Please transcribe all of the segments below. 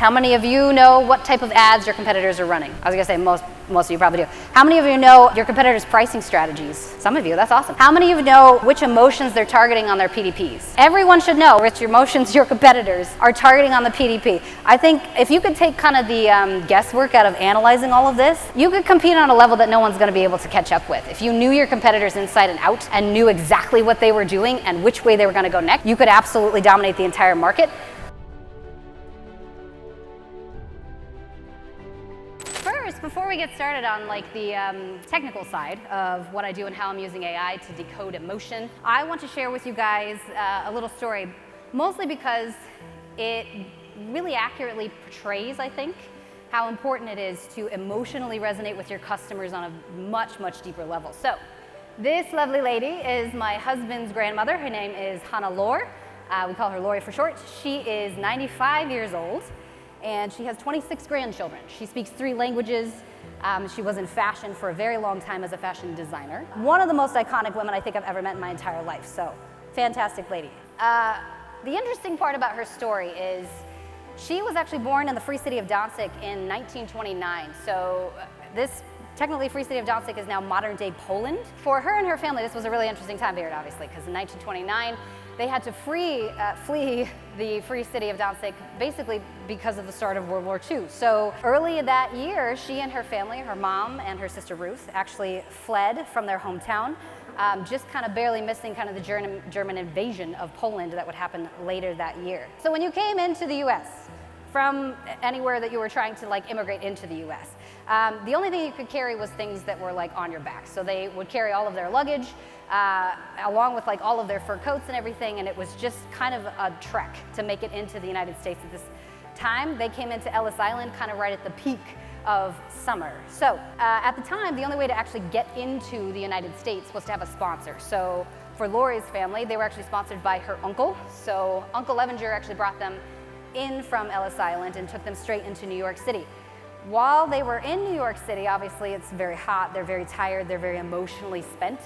How many of you know what type of ads your competitors are running? I was gonna say most of you probably do. How many of you know your competitors' pricing strategies? Some of you, that's awesome. How many of you know which emotions they're targeting on their PDPs? Everyone should know which emotions your competitors are targeting on the PDP. I think if you could take kind of the guesswork out of analyzing all of this, you could compete on a level that no one's gonna be able to catch up with. If you knew your competitors inside and out and knew exactly what they were doing and which way they were gonna go next, you could absolutely dominate the entire market. First, before we get started on like the technical side of what I do and how I'm using AI to decode emotion, I want to share with you guys a little story, mostly because it really accurately portrays, I think, how important it is to emotionally resonate with your customers on a much, much deeper level. So, this lovely lady is my husband's grandmother. Her name is Hannah Lore. We call her Lori for short. She is 95 years old. And she has 26 grandchildren. She speaks 3 languages. She was in fashion for a very long time as a fashion designer. One of the most iconic women I think I've ever met in my entire life, so fantastic lady. The interesting part about her story is she was actually born in the Free City of Danzig in 1929. So this technically Free City of Danzig is now modern day Poland. For her and her family, this was a really interesting time period, obviously, because in 1929, they had to flee the Free City of Danzig basically because of the start of World War II. So early that year, she and her family, her mom and her sister Ruth, actually fled from their hometown, just kind of barely missing kind of the German invasion of Poland that would happen later that year. So when you came into the US, from anywhere that you were trying to like immigrate into the US, the only thing you could carry was things that were like on your back. So they would carry all of their luggage, along with like all of their fur coats and everything, and it was just kind of a trek to make it into the United States at this time. They came into Ellis Island kind of right at the peak of summer. So at the time, the only way to actually get into the United States was to have a sponsor. So for Lori's family, they were actually sponsored by her uncle. So Uncle Levinger actually brought them in from Ellis Island and took them straight into New York City. While they were in New York City, obviously it's very hot, they're very tired, they're very emotionally spent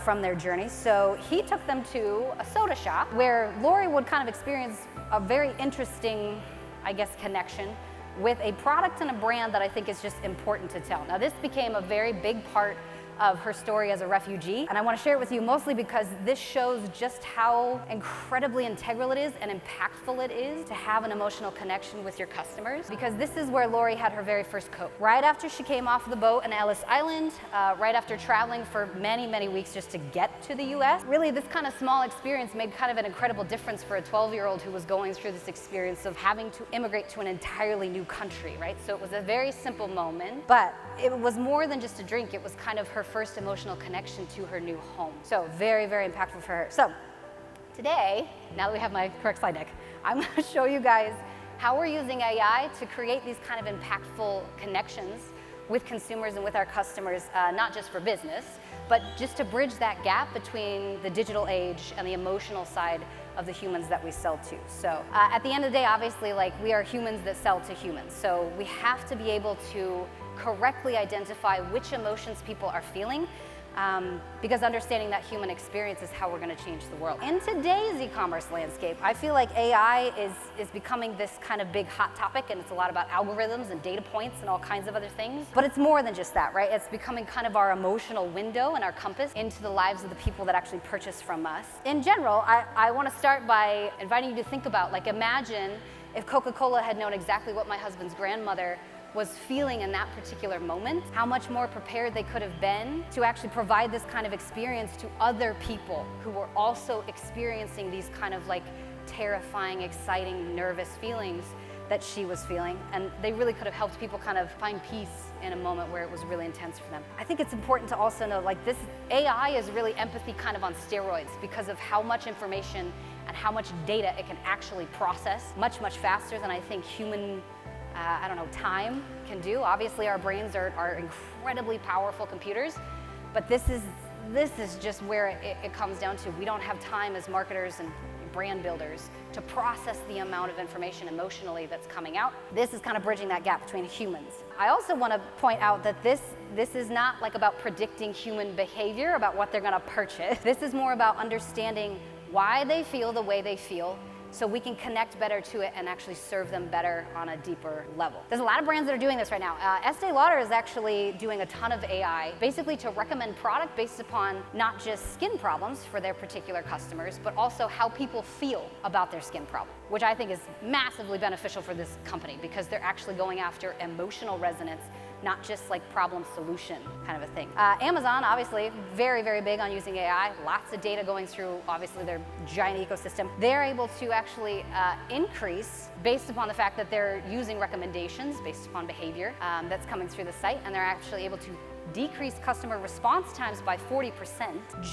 from their journey. So he took them to a soda shop where Lori would kind of experience a very interesting, I guess, connection with a product and a brand that I think is just important to tell. Now this became a very big part of her story as a refugee, and I want to share it with you mostly because this shows just how incredibly integral it is and impactful it is to have an emotional connection with your customers, because this is where Lori had her very first coat. Right after she came off the boat in Ellis Island, right after traveling for many, many weeks just to get to the US, really this kind of small experience made kind of an incredible difference for a 12-year-old who was going through this experience of having to immigrate to an entirely new country, right? So it was a very simple moment, but it was more than just a drink. It was kind of her first emotional connection to her new home. So very, very impactful for her. So today, now that we have my correct slide deck, I'm going to show you guys how we're using AI to create these kind of impactful connections with consumers and with our customers, not just for business, but just to bridge that gap between the digital age and the emotional side of the humans that we sell to. So at the end of the day, obviously, like, we are humans that sell to humans. So we have to be able to correctly identify which emotions people are feeling, because understanding that human experience is how we're going to change the world. In today's e-commerce landscape, I feel like AI is becoming this kind of big hot topic, and it's a lot about algorithms and data points and all kinds of other things. But it's more than just that, right? It's becoming kind of our emotional window and our compass into the lives of the people that actually purchase from us. In general, I want to start by inviting you to think about, like, imagine if Coca-Cola had known exactly what my husband's grandmother was feeling in that particular moment, how much more prepared they could have been to actually provide this kind of experience to other people who were also experiencing these kind of like terrifying, exciting, nervous feelings that she was feeling. And they really could have helped people kind of find peace in a moment where it was really intense for them. I think it's important to also know, like, this AI is really empathy kind of on steroids because of how much information and how much data it can actually process much, much faster than I think human time can do. Obviously, our brains are incredibly powerful computers, but this is just where it comes down to. We don't have time as marketers and brand builders to process the amount of information emotionally that's coming out. This is kind of bridging that gap between humans. I also want to point out that this is not like about predicting human behavior, about what they're going to purchase. This is more about understanding why they feel the way they feel, so we can connect better to it and actually serve them better on a deeper level. There's a lot of brands that are doing this right now. Estee Lauder is actually doing a ton of AI, basically to recommend product based upon not just skin problems for their particular customers, but also how people feel about their skin problem, which I think is massively beneficial for this company because they're actually going after emotional resonance, not just like problem solution kind of a thing. Amazon, obviously, very, very big on using AI. Lots of data going through, obviously, their giant ecosystem. They're able to actually increase based upon the fact that they're using recommendations based upon behavior that's coming through the site, and they're actually able to decrease customer response times by 40%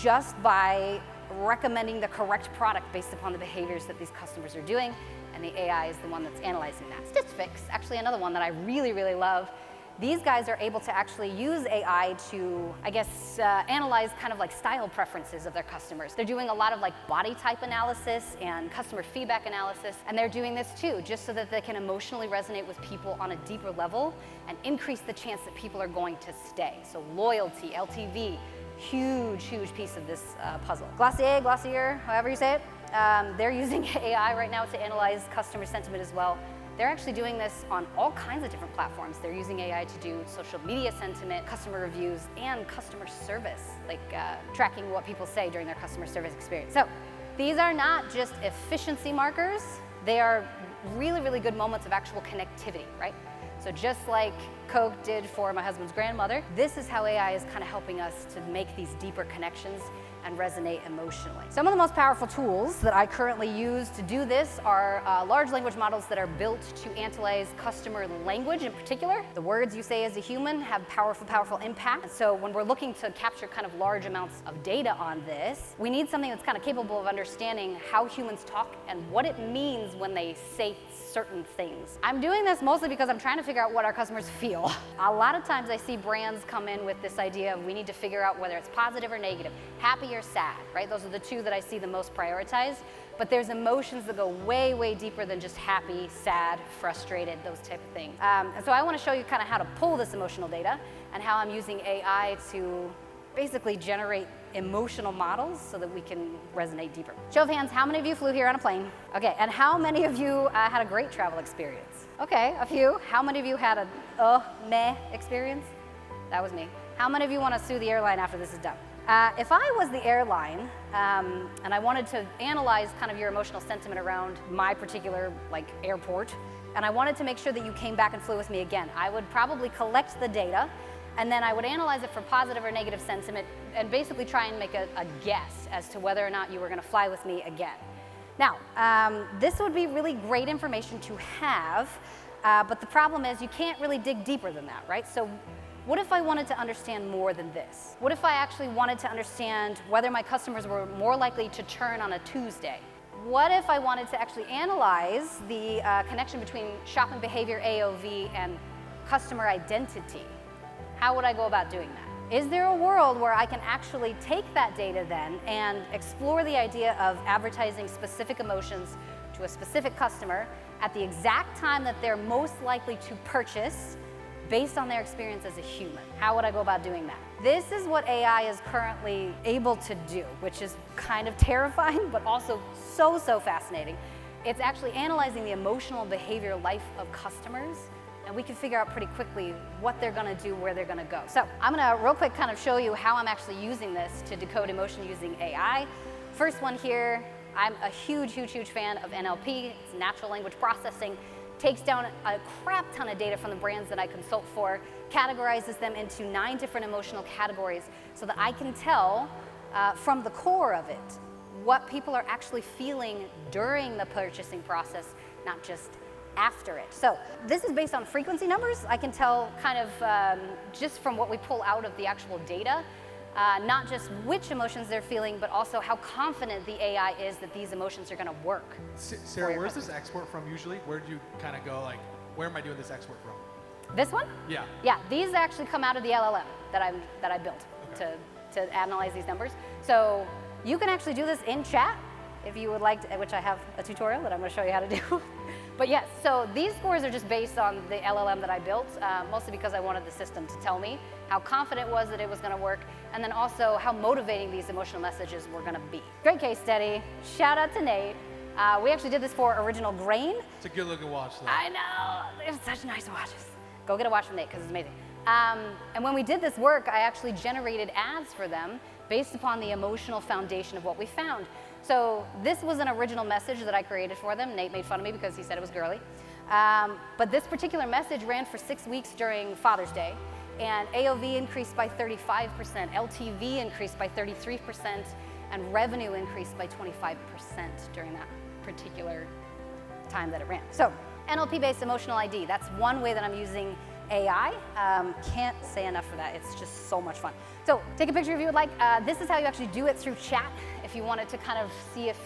just by recommending the correct product based upon the behaviors that these customers are doing, and the AI is the one that's analyzing that. Stitch Fix, actually another one that I really, really love. These guys are able to actually use AI to, I guess, analyze kind of like style preferences of their customers. They're doing a lot of like body type analysis and customer feedback analysis, and they're doing this too, just so that they can emotionally resonate with people on a deeper level and increase the chance that people are going to stay. So loyalty, LTV, huge, huge piece of this puzzle. Glossier, however you say it, they're using AI right now to analyze customer sentiment as well. They're actually doing this on all kinds of different platforms. They're using AI to do social media sentiment, customer reviews, and customer service, like tracking what people say during their customer service experience. So these are not just efficiency markers, they are really, really good moments of actual connectivity, right? So just like Coke did for my husband's grandmother, this is how AI is kind of helping us to make these deeper connections and resonate emotionally. Some of the most powerful tools that I currently use to do this are large language models that are built to analyze customer language in particular. The words you say as a human have powerful, powerful impact. So when we're looking to capture kind of large amounts of data on this, we need something that's kind of capable of understanding how humans talk and what it means when they say certain things. I'm doing this mostly because I'm trying to figure out what our customers feel. A lot of times I see brands come in with this idea of we need to figure out whether it's positive or negative, happy or sad, right? Those are the two that I see the most prioritized. But there's emotions that go way, way deeper than just happy, sad, frustrated, those type of things. And so I want to show you kind of how to pull this emotional data and how I'm using AI to basically generate emotional models so that we can resonate deeper. Show of hands, how many of you flew here on a plane? Okay, and how many of you had a great travel experience? Okay, a few. How many of you had a meh experience? That was me. How many of you want to sue the airline after this is done? If I was the airline and I wanted to analyze kind of your emotional sentiment around my particular airport, and I wanted to make sure that you came back and flew with me again, I would probably collect the data and then I would analyze it for positive or negative sentiment and basically try and make a guess as to whether or not you were going to fly with me again. Now, this would be really great information to have, but the problem is you can't really dig deeper than that, right? So what if I wanted to understand more than this? What if I actually wanted to understand whether my customers were more likely to churn on a Tuesday? What if I wanted to actually analyze the connection between shopping behavior, AOV, and customer identity? How would I go about doing that? Is there a world where I can actually take that data then and explore the idea of advertising specific emotions to a specific customer at the exact time that they're most likely to purchase based on their experience as a human? How would I go about doing that? This is what AI is currently able to do, which is kind of terrifying, but also so fascinating. It's actually analyzing the emotional and behavior life of customers, and we can figure out pretty quickly what they're gonna do, where they're gonna go. So I'm gonna real quick kind of show you how I'm actually using this to decode emotion using AI. First one here, I'm a huge fan of NLP. It's natural language processing. Takes down a crap ton of data from the brands that I consult for, categorizes them into 9 different emotional categories so that I can tell from the core of it what people are actually feeling during the purchasing process, not just after it. So this is based on frequency numbers. I can tell kind of just from what we pull out of the actual data, not just which emotions they're feeling, but also how confident the AI is that these emotions are gonna work. Sarah, where's this export from usually? Where do you kind of go, where am I doing this export from? This one? Yeah. Yeah, these actually come out of the LLM that I built to analyze these numbers. So you can actually do this in chat if you would like to, which I have a tutorial that I'm gonna show you how to do. But yes, so these scores are just based on the LLM that I built, mostly because I wanted the system to tell me how confident it was that it was gonna work, and then also how motivating these emotional messages were gonna be. Great case study. Shout out to Nate. We actually did this for Original Grain. It's a good looking watch though. I know, they're such nice watches. Go get a watch from Nate because it's amazing. And when we did this work, I actually generated ads for them based upon the emotional foundation of what we found. So this was an original message that I created for them. Nate made fun of me because he said it was girly. But this particular message ran for 6 weeks during Father's Day, and AOV increased by 35%, LTV increased by 33%, and revenue increased by 25% during that particular time that it ran. So NLP-based emotional ID, that's one way that I'm using AI. Can't say enough for that. It's just so much fun. So take a picture if you would like. This is how you actually do it through chat if you wanted to kind of see if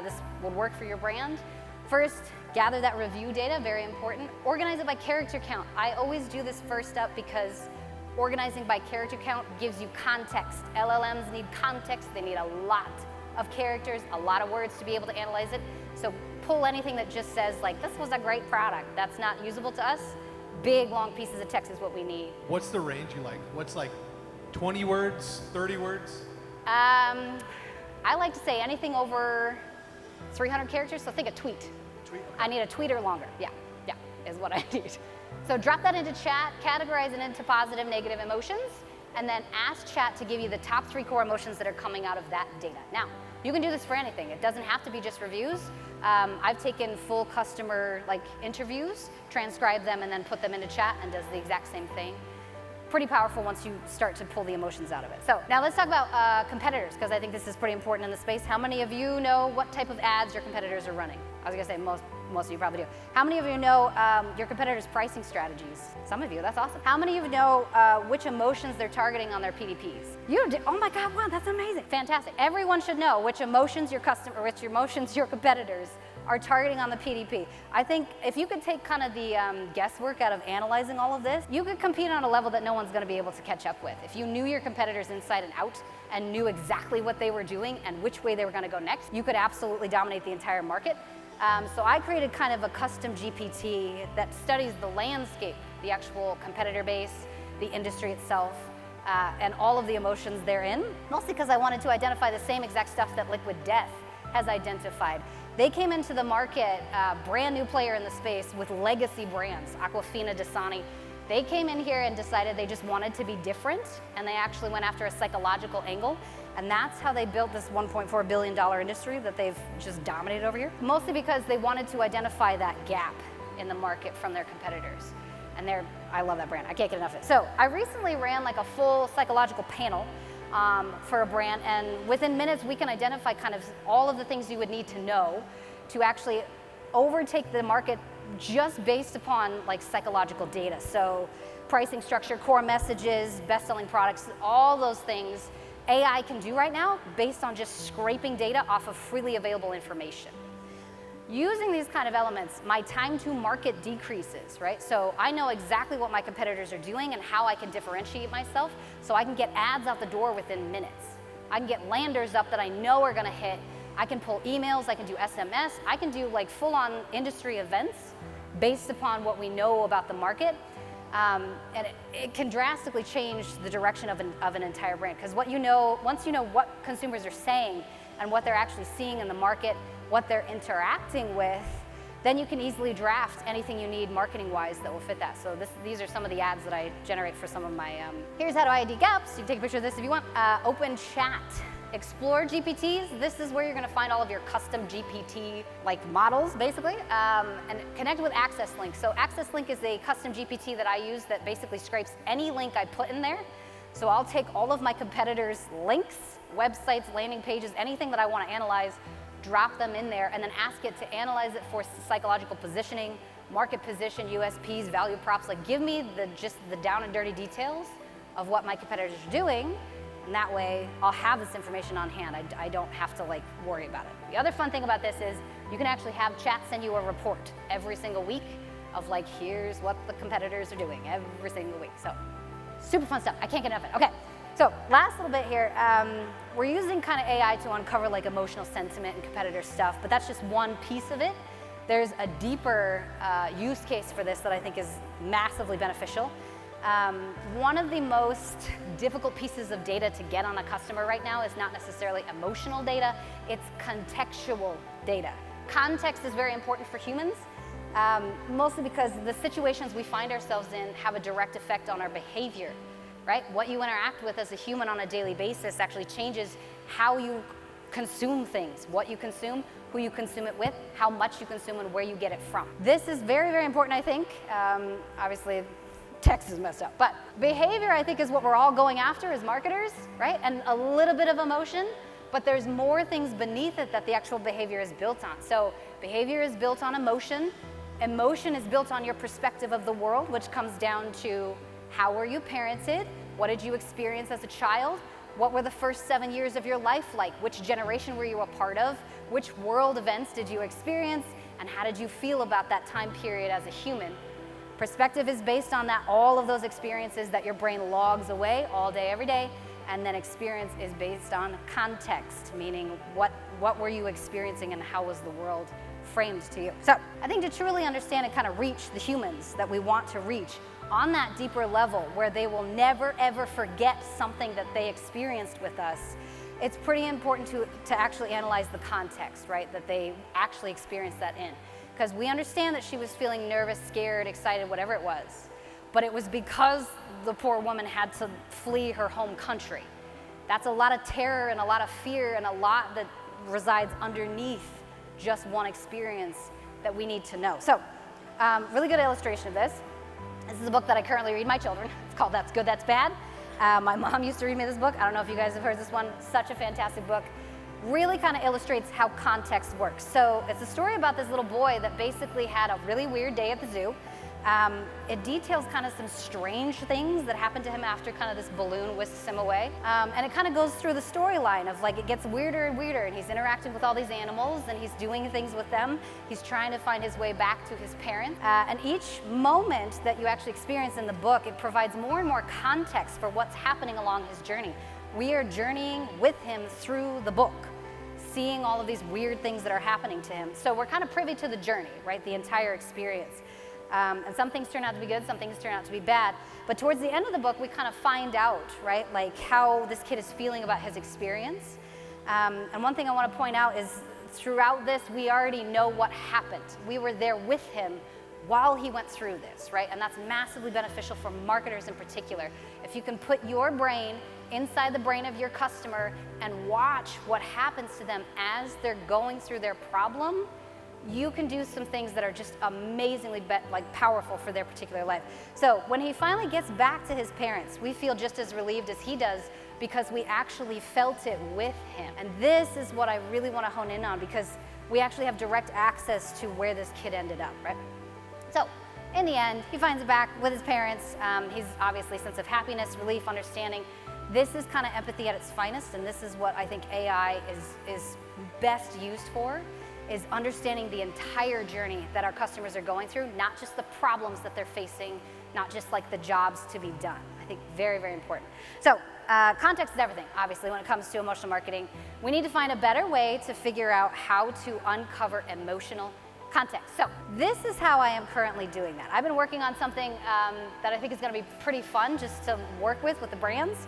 this would work for your brand. First, gather that review data, very important. Organize it by character count. I always do this first up because organizing by character count gives you context. LLMs need context. They need a lot of characters, a lot of words to be able to analyze it. So pull anything that just says like, this was a great product. That's not usable to us. Big, long pieces of text is what we need. What's the range you like? What's like 20 words, 30 words? I like to say anything over 300 characters, so think a tweet. Tweet? Okay. I need a tweet or longer. Yeah, is what I need. So drop that into chat, categorize it into positive, negative emotions, and then ask chat to give you the top 3 core emotions that are coming out of that data. Now, you can do this for anything. It doesn't have to be just reviews. I've taken full customer interviews, transcribed them, and then put them into chat, and does the exact same thing. Pretty powerful once you start to pull the emotions out of it. So now let's talk about competitors, because I think this is pretty important in the space. How many of you know what type of ads your competitors are running? I was gonna say most of you probably do. How many of you know your competitors' pricing strategies? Some of you, that's awesome. How many of you know which emotions they're targeting on their PDPs? You do, oh my God, wow, that's amazing. Fantastic. Everyone should know which emotions your competitors are targeting on the PDP. I think if you could take kind of the guesswork out of analyzing all of this, you could compete on a level that no one's gonna be able to catch up with. If you knew your competitors inside and out and knew exactly what they were doing and which way they were gonna go next, you could absolutely dominate the entire market. So I created kind of a custom GPT that studies the landscape, the actual competitor base, the industry itself, and all of the emotions therein, mostly because I wanted to identify the same exact stuff that Liquid Death has identified. They came into the market, brand new player in the space with legacy brands, Aquafina, Dasani. They came in here and decided they just wanted to be different, and they actually went after a psychological angle, and that's how they built this $1.4 billion industry that they've just dominated over here. Mostly because they wanted to identify that gap in the market from their competitors. And I love that brand, I can't get enough of it. So I recently ran like a full psychological panel for a brand, and within minutes we can identify kind of all of the things you would need to know to actually overtake the market just based upon like psychological data. So pricing structure, core messages, best-selling products, all those things AI can do right now based on just scraping data off of freely available information. Using these kind of elements, my time to market decreases, right? So I know exactly what my competitors are doing and how I can differentiate myself, so I can get ads out the door within minutes. I can get landers up that I know are gonna hit. I can pull emails, I can do SMS, I can do like full-on industry events based upon what we know about the market. And it can drastically change the direction of an entire brand, because once you know what consumers are saying and what they're actually seeing in the market, what they're interacting with, then you can easily draft anything you need marketing-wise that will fit that. So these are some of the ads that I generate for some of my, here's how to ID gaps. You can take a picture of this if you want. Open chat. Explore GPTs. This is where you're gonna find all of your custom GPT models, basically, and connect with Access Link. So Access Link is a custom GPT that I use that basically scrapes any link I put in there. So I'll take all of my competitors' links, websites, landing pages, anything that I wanna analyze, drop them in there, and then ask it to analyze it for psychological positioning, market position, USPs, value props. Give me just the down and dirty details of what my competitors are doing, and that way I'll have this information on hand. I don't have to worry about it. The other fun thing about this is you can actually have chat send you a report every single week of here's what the competitors are doing every single week. So super fun stuff. I can't get enough of it. Okay. So last little bit here, we're using kind of AI to uncover emotional sentiment and competitor stuff, but that's just one piece of it. There's a deeper use case for this that I think is massively beneficial. One of the most difficult pieces of data to get on a customer right now is not necessarily emotional data, it's contextual data. Context is very important for humans, mostly because the situations we find ourselves in have a direct effect on our behavior, right? What you interact with as a human on a daily basis actually changes how you consume things, what you consume, who you consume it with, how much you consume, and where you get it from. This is very, very important, I think. Obviously, text is messed up, but behavior, I think, is what we're all going after as marketers, right? And a little bit of emotion, but there's more things beneath it that the actual behavior is built on. So behavior is built on emotion. Emotion is built on your perspective of the world, which comes down to how were you parented? What did you experience as a child? What were the first 7 years of your life like? Which generation were you a part of? Which world events did you experience? And how did you feel about that time period as a human? Perspective is based on that, all of those experiences that your brain logs away all day, every day. And then experience is based on context, meaning what were you experiencing and how was the world framed to you. So I think to truly understand and kind of reach the humans that we want to reach on that deeper level where they will never ever forget something that they experienced with us, it's pretty important to actually analyze the context, right, that they actually experienced that in. Because we understand that she was feeling nervous, scared, excited, whatever it was. But it was because the poor woman had to flee her home country. That's a lot of terror and a lot of fear and a lot that resides underneath just one experience that we need to know. So, really good illustration of this. This is a book that I currently read my children. It's called That's Good, That's Bad. My mom used to read me this book. I don't know if you guys have heard this one. Such a fantastic book. Really kind of illustrates how context works. So it's a story about this little boy that basically had a really weird day at the zoo. It details kind of some strange things that happened to him after kind of this balloon whisks him away. And it kind of goes through the storyline of like it gets weirder and weirder, and he's interacting with all these animals and he's doing things with them. He's trying to find his way back to his parents. And each moment that you actually experience in the book, it provides more and more context for what's happening along his journey. We are journeying with him through the book, seeing all of these weird things that are happening to him. So we're kind of privy to the journey, right? The entire experience. And some things turn out to be good, some things turn out to be bad. But towards the end of the book, we kind of find out, right, like how this kid is feeling about his experience. And one thing I want to point out is throughout this, we already know what happened. We were there with him while he went through this, right? And that's massively beneficial for marketers in particular. If you can put your brain inside the brain of your customer and watch what happens to them as they're going through their problem, you can do some things that are just amazingly powerful for their particular life. So when he finally gets back to his parents, we feel just as relieved as he does because we actually felt it with him. And this is what I really want to hone in on because we actually have direct access to where this kid ended up, right? So in the end, he finds it back with his parents. He's obviously a sense of happiness, relief, understanding. This is kind of empathy at its finest, and this is what I think AI is best used for, is understanding the entire journey that our customers are going through, not just the problems that they're facing, not just like the jobs to be done. I think very, very important. So context is everything, obviously, when it comes to emotional marketing. We need to find a better way to figure out how to uncover emotional context. So this is how I am currently doing that. I've been working on something that I think is going to be pretty fun just to work with the brands.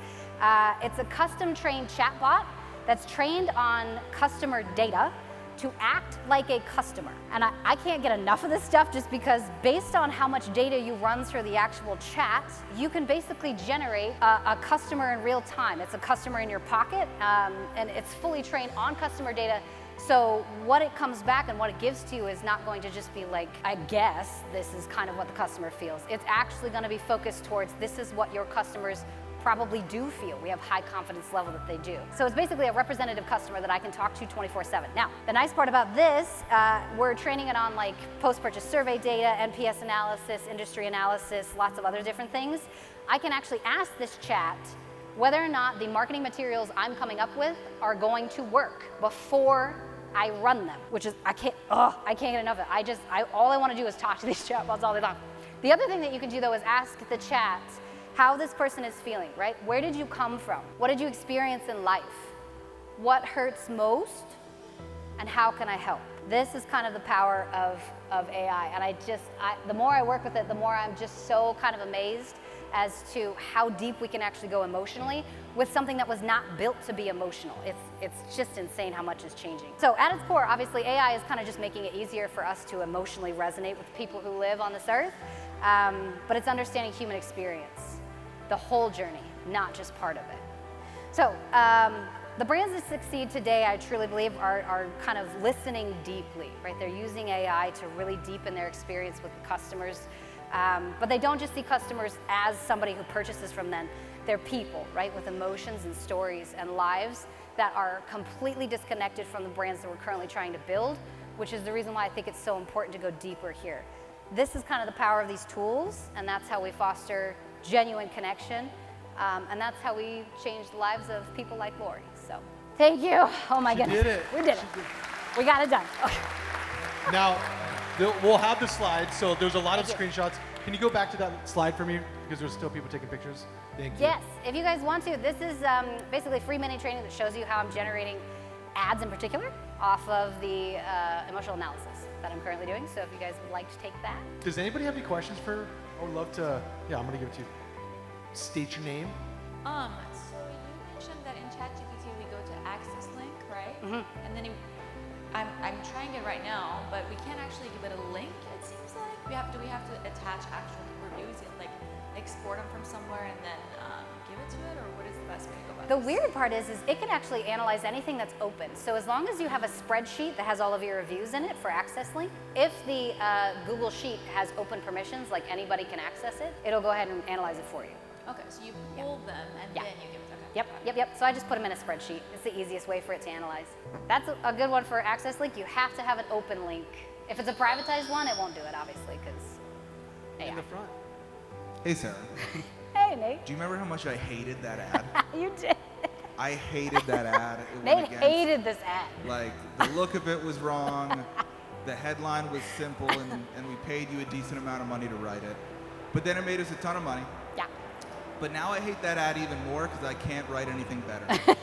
It's a custom trained chatbot that's trained on customer data to act like a customer. And I can't get enough of this stuff just because based on how much data you run through the actual chat, you can basically generate a customer in real time. It's a customer in your pocket, and it's fully trained on customer data. So what it comes back and what it gives to you is not going to just be like, I guess this is kind of what the customer feels. It's actually going to be focused towards this is what your customers probably do feel. We have high confidence level that they do. So it's basically a representative customer that I can talk to 24/7. Now, the nice part about this, we're training it on like post-purchase survey data, NPS analysis, industry analysis, lots of other different things. I can actually ask this chat whether or not the marketing materials I'm coming up with are going to work before I run them, which is, I can't get enough of it. All I want to do is talk to these chatbots all day long. The other thing that you can do though is ask the chat how this person is feeling, right? Where did you come from? What did you experience in life? What hurts most? And how can I help? This is kind of the power of AI. And the more I work with it, the more I'm just so kind of amazed as to how deep we can actually go emotionally with something that was not built to be emotional. It's just insane how much is changing. So at its core, obviously AI is kind of just making it easier for us to emotionally resonate with people who live on this earth, but it's understanding human experience, the whole journey, not just part of it. So the brands that succeed today, I truly believe, are kind of listening deeply, right? They're using AI to really deepen their experience with the customers. But they don't just see customers as somebody who purchases from them. They're people, right, with emotions and stories and lives that are completely disconnected from the brands that we're currently trying to build, which is the reason why I think it's so important to go deeper here. This is kind of the power of these tools, and that's how we foster genuine connection, and that's how we change the lives of people like Lori. So, thank you. Oh my goodness. Did it. We did it. We got it done. Okay. Now, we'll have the slides, so there's a lot of Thank you. screenshots. Can you go back to that slide for me? Because there's still people taking pictures. Thank you. Yes, if you guys want to, this is basically free mini training that shows you how I'm generating ads in particular off of the emotional analysis that I'm currently doing. So if you guys would like to take that. Does anybody have any questions for, I would love to, yeah, I'm going to give it to you. State your name. So you mentioned that in ChatGPT we go to access link, right? Mhm. And then I'm trying it right now, but we can't actually give it a link. It seems like do we have to attach actual reviews and like export them from somewhere and then give it to it, or what is the best way to go about The this? weird part is it can actually analyze anything that's open. So as long as you have a spreadsheet that has all of your reviews in it for access link, if the Google Sheet has open permissions, like anybody can access it, it'll go ahead and analyze it for you. Okay, so you pull them and Yeah. then you give it. Okay. Yep. So I just put them in a spreadsheet. It's the easiest way for it to analyze. That's a good one for access link. You have to have an open link. If it's a privatized one, it won't do it, obviously, because In the front. Hey, Sarah. Hey, Nate. Do you remember how much I hated that ad? You did. I hated that ad. It went Nate against, hated this ad. Like, the look of it was wrong. The headline was simple, and we paid you a decent amount of money to write it. But then it made us a ton of money. Yeah. But now I hate that ad even more because I can't write anything better.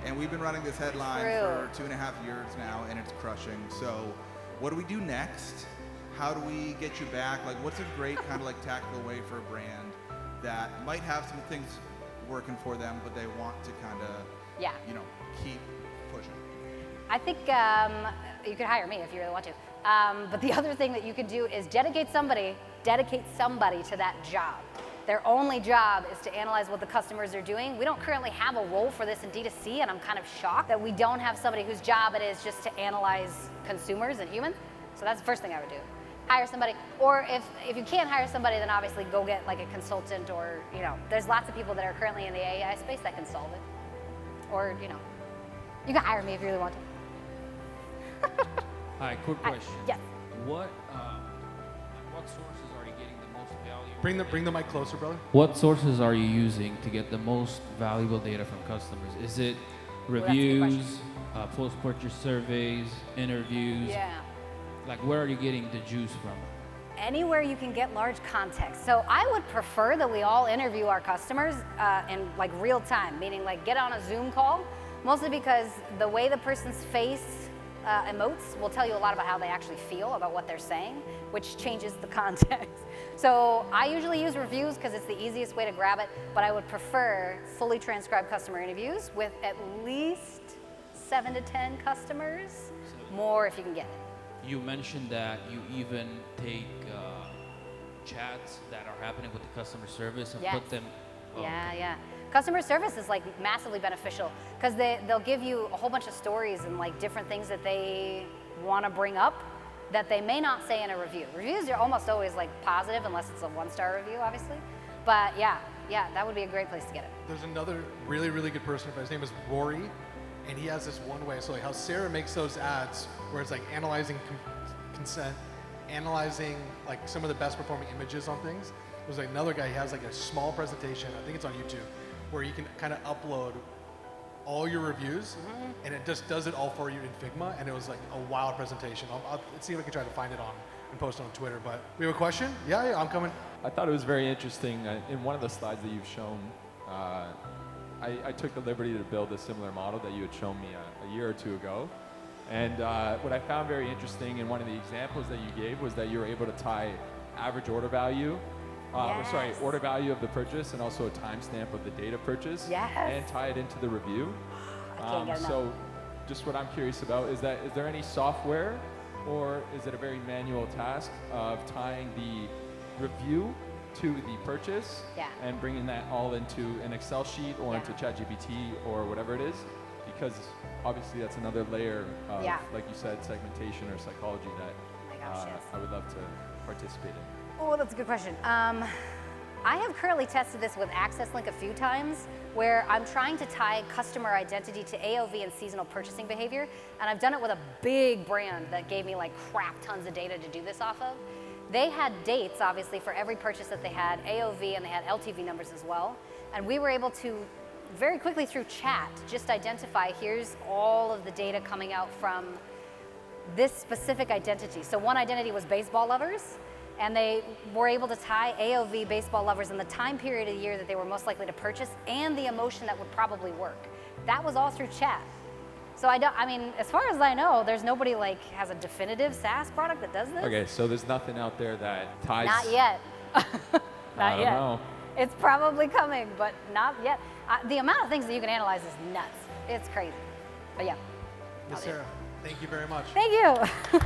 And we've been running this headline for 2.5 years now, and it's crushing. So what do we do next? How do we get you back? Like, what's a great kind of like tactical way for a brand that might have some things working for them, but they want to kind of, Yeah. you know, keep pushing? I think you could hire me if you really want to. But the other thing that you could do is dedicate somebody to that job. Their only job is to analyze what the customers are doing. We don't currently have a role for this in D2C, and I'm kind of shocked that we don't have somebody whose job it is just to analyze consumers and humans. So that's the first thing I would do. Hire somebody, or if you can't hire somebody, then obviously go get like a consultant, or there's lots of people that are currently in the AI space that can solve it. Or you can hire me if you really want to. Hi, quick Hi. question. Yes. What sources are you getting the most value? Bring the mic closer, brother. What sources are you using to get the most valuable data from customers? Is it that's a good question. reviews, post-purchase surveys, interviews? Yeah. Like, where are you getting the juice from? Anywhere you can get large context. So I would prefer that we all interview our customers in like real time, meaning like get on a Zoom call, mostly because the way the person's face emotes will tell you a lot about how they actually feel about what they're saying, which changes the context. So I usually use reviews because it's the easiest way to grab it, but I would prefer fully transcribed customer interviews with at least 7 to 10 customers, more if you can get it. You mentioned that you even take chats that are happening with the customer service and Yes. put them. Oh, Yeah, okay. yeah. Customer service is like massively beneficial because they'll give you a whole bunch of stories and like different things that they want to bring up that they may not say in a review. Reviews are almost always like positive unless it's a 1-star review, obviously. But yeah, that would be a great place to get it. There's another really, really good person. His name is Rory, and he has this one way. So like how Sarah makes those ads where it's like analyzing consent, analyzing like some of the best performing images on things. There's like another guy, he has like a small presentation, I think it's on YouTube, where you can kind of upload all your reviews, and it just does it all for you in Figma, and it was like a wild presentation. I'll see if I can try to find it and post it on Twitter. But we have a question? Yeah, I'm coming. I thought it was very interesting. In one of the slides that you've shown, I took the liberty to build a similar model that you had shown me a year or two ago. And what I found very interesting in one of the examples that you gave was that you were able to tie average order value sorry, Yes. order value of the purchase and also a timestamp of the date of purchase. Yes. And tie it into the review. I can't get enough. So just what I'm curious about is there any software or is it a very manual task of tying the review to the purchase Yeah. and bringing that all into an Excel sheet or Yeah. into ChatGPT or whatever it is? Because obviously that's another layer of, Yeah. like you said, segmentation or psychology that Oh my gosh, yes. I would love to participate in. Oh, that's a good question. I have currently tested this with Access Link a few times where I'm trying to tie customer identity to AOV and seasonal purchasing behavior. And I've done it with a big brand that gave me like crap tons of data to do this off of. They had dates, obviously, for every purchase that they had, AOV, and they had LTV numbers as well. And we were able to very quickly through chat just identify, here's all of the data coming out from this specific identity. So one identity was baseball lovers, and they were able to tie AOV baseball lovers in the time period of the year that they were most likely to purchase and the emotion that would probably work. That was all through chat. So I mean, as far as I know, there's nobody like has a definitive SaaS product that does this. Okay, so there's nothing out there that ties. Not yet. I Not don't yet. know. It's probably coming, but not yet. The amount of things that you can analyze is nuts. It's crazy. But yeah. Miss Sarah, thank you very much. Thank you.